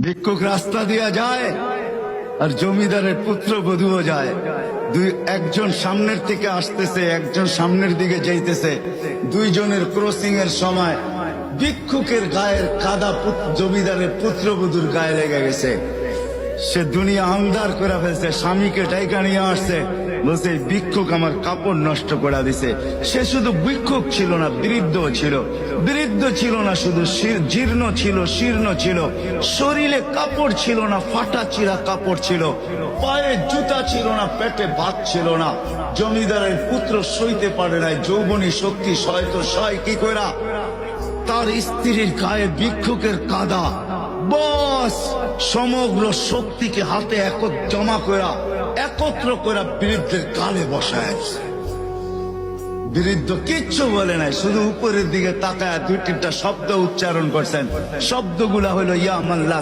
ভিক্ষুক রাস্তা দিয়া যায় আর জমিদারের পুত্রবধূও যায়। একজন সামনের থেকে আসতেছে, একজন সামনের দিকে যাইতেছে। দুইজনের ক্রসিং এর সময় ভিক্ষুকের গায়ের কাদা জমিদারের পুত্রবধূর গায়ে লেগে গেছে। সে দুনিয়া আন্দার করে ফেলছে, স্বামীকে টাইকা নিয়ে আসছে, বলছে ভিক্ষুক আমার কাপড় নষ্ট করে দিছে। সে শুধু ভিক্ষুক ছিল না, বৃদ্ধ ছিল। বৃদ্ধ ছিল না শুধু, জীর্ণ ছিল, শীর্ণ ছিল। শরীরে কাপড় ছিল না, ফাটা চিরা কাপড় ছিল। পায়ে জুতা ছিল না, পেটে ভাত ছিল না। জমিদারের পুত্র সইতে পারে নাই, যৌবনী শক্তি সয়তো সয় কি কইরা তার স্ত্রীর গায়ে ভিক্ষুকের কাদা, বস সমগ্র শক্তিকে হাতে জমা করা, একত্র করা বৃদ্ধের গালে বসায়। বৃদ্ধ কিচ্ছু বলে নাই, শুধু উপরের দিকে তাকায় দুই তিনটা শব্দ উচ্চারণ করছেন। শব্দগুলা হলো ইয়া মাল্লাহ।